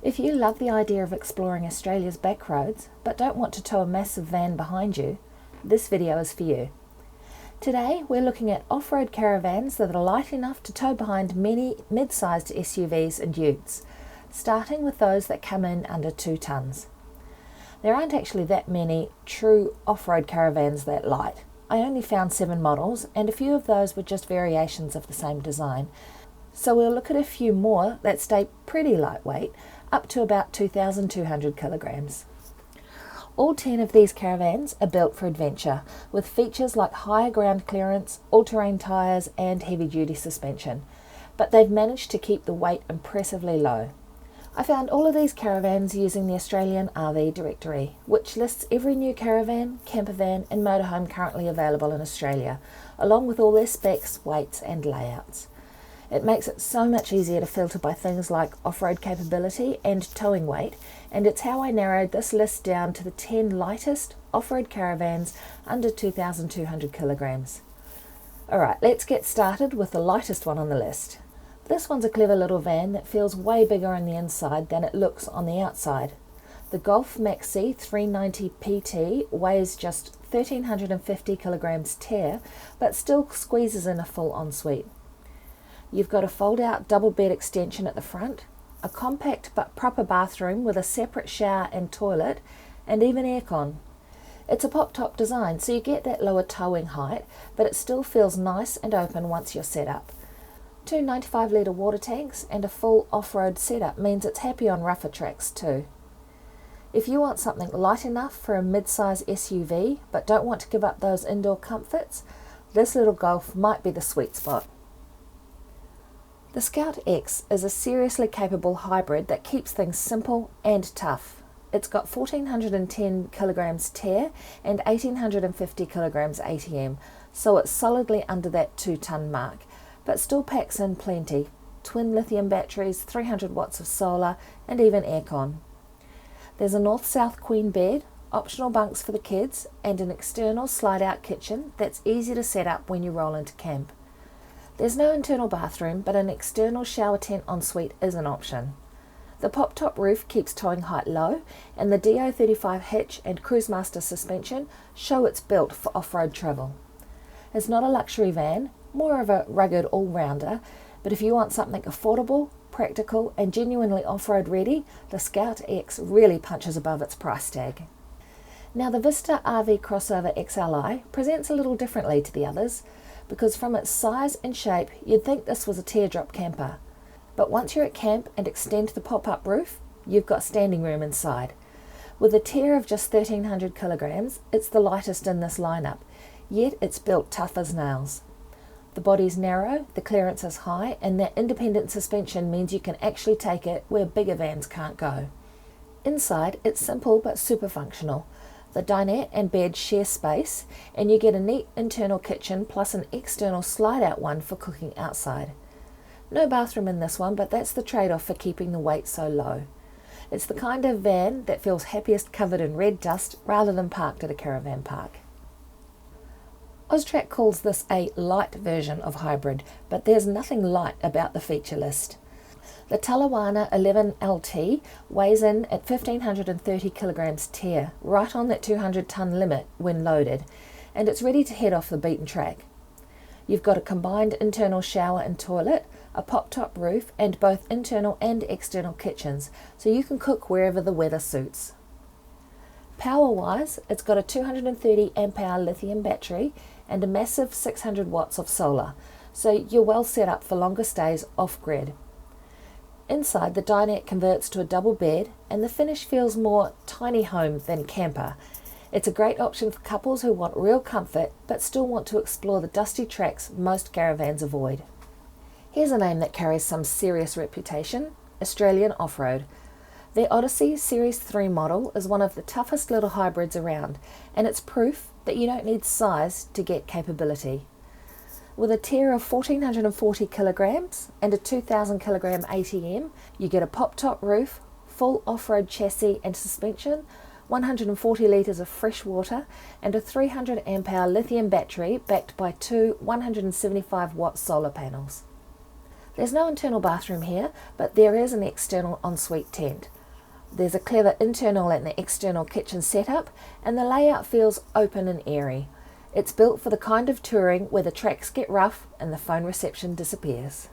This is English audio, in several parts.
If you love the idea of exploring Australia's back roads, but don't want to tow a massive van behind you, this video is for you. Today we're looking at off-road caravans that are light enough to tow behind many mid-sized SUVs and utes, starting with those that come in under 2 tonnes. There aren't actually that many true off-road caravans that light. I only found 7 models, and a few of those were just variations of the same design. So we'll look at a few more that stay pretty lightweight, up to about 2,200 kilograms. All 10 of these caravans are built for adventure, with features like higher ground clearance, all-terrain tyres and heavy-duty suspension, but they've managed to keep the weight impressively low. I found all of these caravans using the Australian RV directory, which lists every new caravan, campervan and motorhome currently available in Australia, along with all their specs, weights and layouts. It makes it so much easier to filter by things like off-road capability and towing weight, and it's how I narrowed this list down to the 10 lightest off-road caravans under 2,200 kilograms. Alright, let's get started with the lightest one on the list. This one's a clever little van that feels way bigger on the inside than it looks on the outside. The Golf Maxxi 390 PT weighs just 1,350 kilograms tear, but still squeezes in a full ensuite. You've got a fold-out double bed extension at the front, a compact but proper bathroom with a separate shower and toilet, and even aircon. It's a pop-top design, so you get that lower towing height, but it still feels nice and open once you're set up. 2 95-litre water tanks and a full off-road setup means it's happy on rougher tracks too. If you want something light enough for a mid-size SUV, but don't want to give up those indoor comforts, this little Golf might be the sweet spot. The Scout X is a seriously capable hybrid that keeps things simple and tough. It's got 1,410 kilograms tear and 1,850 kilograms ATM, so it's solidly under that 2-tonne mark, but still packs in plenty. Twin lithium batteries, 300 watts of solar, and even aircon. There's a north-south queen bed, optional bunks for the kids, and an external slide-out kitchen that's easy to set up when you roll into camp. There's no internal bathroom, but an external shower tent ensuite is an option. The pop-top roof keeps towing height low, and the DO35 hitch and Cruisemaster suspension show it's built for off-road travel. It's not a luxury van, more of a rugged all-rounder, but if you want something affordable, practical and genuinely off-road ready, the Scout X really punches above its price tag. Now the Vista RV Crossover XLI presents a little differently to the others, because from its size and shape you'd think this was a teardrop camper. But once you're at camp and extend the pop-up roof, you've got standing room inside. With a tear of just 1,300 kilograms, it's the lightest in this lineup, yet it's built tough as nails. The body's narrow, the clearance is high, and that independent suspension means you can actually take it where bigger vans can't go. Inside, it's simple but super functional. The dinette and bed share space, and you get a neat internal kitchen plus an external slide-out one for cooking outside. No bathroom in this one, but that's the trade-off for keeping the weight so low. It's the kind of van that feels happiest covered in red dust rather than parked at a caravan park. Austrack calls this a light version of hybrid, but there's nothing light about the feature list. The Talawana 11LT weighs in at 1,530 kilograms tear, right on that 200-tonne limit when loaded, and it's ready to head off the beaten track. You've got a combined internal shower and toilet, a pop-top roof, and both internal and external kitchens, so you can cook wherever the weather suits. Power-wise, it's got a 230 amp-hour lithium battery and a massive 600 watts of solar, so you're well set up for longer stays off-grid. Inside, the dinette converts to a double bed, and the finish feels more tiny home than camper. It's a great option for couples who want real comfort but still want to explore the dusty tracks most caravans avoid. Here's a name that carries some serious reputation: Australian Offroad. Their Odyssey Series 3 model is one of the toughest little hybrids around, and it's proof that you don't need size to get capability. With a tear of 1,440 kilograms and a 2,000 kilogram ATM, you get a pop-top roof, full off-road chassis and suspension, 140 litres of fresh water, and a 300 amp-hour lithium battery backed by 2 175-watt solar panels. There's no internal bathroom here, but there is an external ensuite tent. There's a clever internal and external kitchen setup, and the layout feels open and airy. It's built for the kind of touring where the tracks get rough and the phone reception disappears.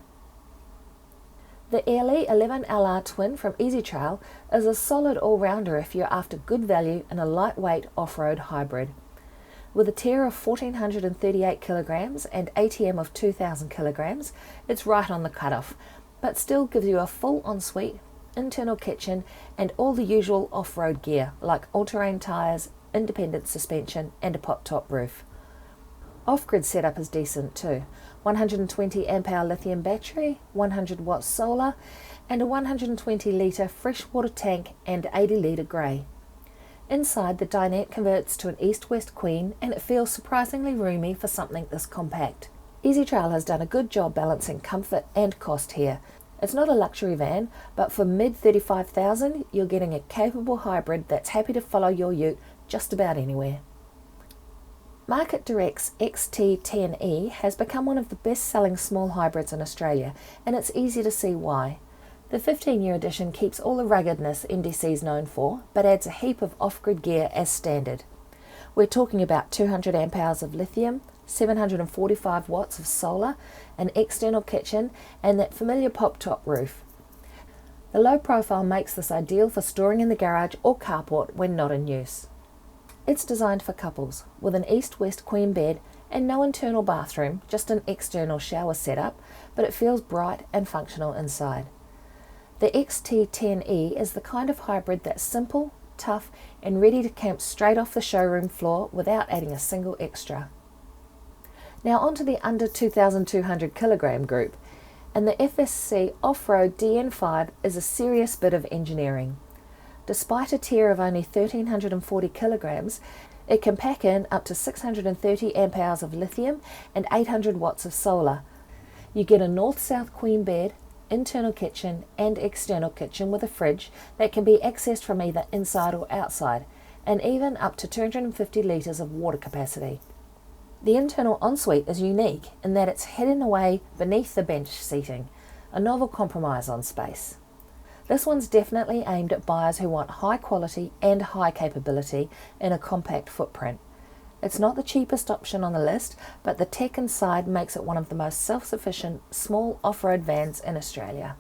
The Arlie 11LR Twin from EzyTrail is a solid all-rounder if you're after good value in a lightweight off-road hybrid. With a TER of 1,438 kilograms and ATM of 2,000 kilograms, it's right on the cutoff, but still gives you a full ensuite, internal kitchen, and all the usual off-road gear like all-terrain tyres, independent suspension, and a pop-top roof. Off-grid setup is decent too. 120 amp-hour lithium battery, 100 watt solar, and a 120 litre freshwater tank and 80 litre grey. Inside, the dinette converts to an east-west queen, and it feels surprisingly roomy for something this compact. EzyTrail has done a good job balancing comfort and cost here. It's not a luxury van, but for mid-35,000 you're getting a capable hybrid that's happy to follow your ute just about anywhere. Market Direct's XT10E has become one of the best-selling small hybrids in Australia, and it's easy to see why. The 15-year edition keeps all the ruggedness MDC's known for, but adds a heap of off-grid gear as standard. We're talking about 200 amp hours of lithium, 745 watts of solar, an external kitchen, and that familiar pop-top roof. The low profile makes this ideal for storing in the garage or carport when not in use. It's designed for couples, with an east-west queen bed and no internal bathroom, just an external shower setup, but it feels bright and functional inside. The XT10E is the kind of hybrid that's simple, tough, and ready to camp straight off the showroom floor without adding a single extra. Now onto the under 2,200 kilogram group, and the FSC Off Road DN5 is a serious bit of engineering. Despite a TER of only 1,340 kilograms, it can pack in up to 630 amp hours of lithium and 800 watts of solar. You get a north-south queen bed, internal kitchen and external kitchen with a fridge that can be accessed from either inside or outside, and even up to 250 litres of water capacity. The internal ensuite is unique in that it's hidden away beneath the bench seating, a novel compromise on space. This one's definitely aimed at buyers who want high quality and high capability in a compact footprint. It's not the cheapest option on the list, but the tech inside makes it one of the most self-sufficient small off-road vans in Australia.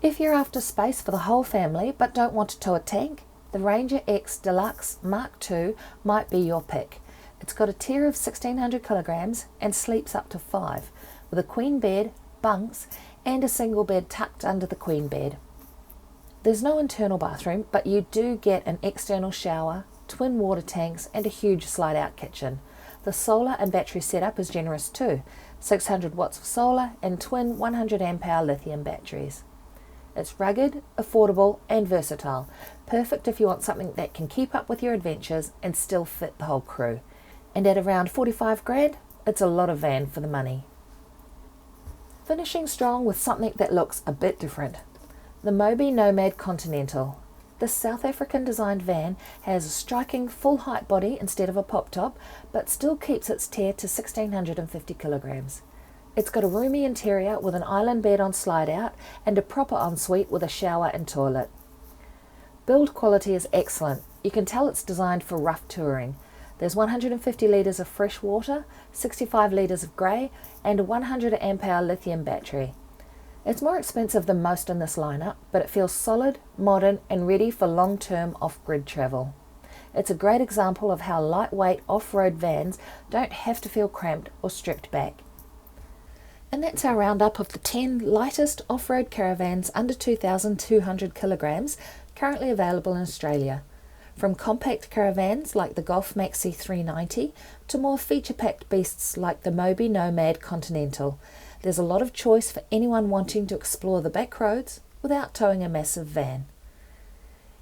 If you're after space for the whole family but don't want to tow a tank, the Ranger X Deluxe Mark II might be your pick. It's got a TER of 1,600 kilograms and sleeps up to 5, with a queen bed, bunks, and a single bed tucked under the queen bed. There's no internal bathroom, but you do get an external shower, twin water tanks, and a huge slide-out kitchen. The solar and battery setup is generous too, 600 watts of solar and twin 100 amp hour lithium batteries. It's rugged, affordable, and versatile, perfect if you want something that can keep up with your adventures and still fit the whole crew. And at around 45 grand, it's a lot of van for the money. Finishing strong with something that looks a bit different. The Mobi Nomad Continental. This South African designed van has a striking full height body instead of a pop top, but still keeps its TER to 1,650 kilograms. It's got a roomy interior with an island bed on slide out and a proper ensuite with a shower and toilet. Build quality is excellent. You can tell it's designed for rough touring. There's 150 litres of fresh water, 65 litres of grey, and a 100 amp hour lithium battery. It's more expensive than most in this lineup, but it feels solid, modern, and ready for long-term off-grid travel. It's a great example of how lightweight off-road vans don't have to feel cramped or stripped back. And that's our roundup of the 10 lightest off-road caravans under 2,200 kilograms currently available in Australia. From compact caravans like the Golf Maxxi 390 to more feature-packed beasts like the Mobi Nomad Continental, there's a lot of choice for anyone wanting to explore the back roads without towing a massive van.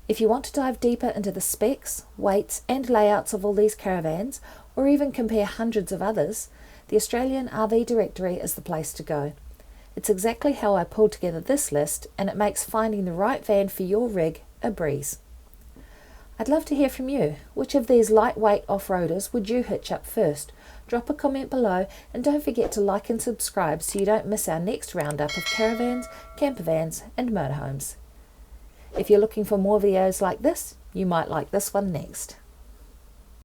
If you want to dive deeper into the specs, weights and layouts of all these caravans, or even compare hundreds of others, the Australian RV Directory is the place to go. It's exactly how I pulled together this list, and it makes finding the right van for your rig a breeze. I'd love to hear from you. Which of these lightweight off-roaders would you hitch up first? Drop a comment below and don't forget to like and subscribe so you don't miss our next roundup of caravans, campervans and motorhomes. If you're looking for more videos like this, you might like this one next.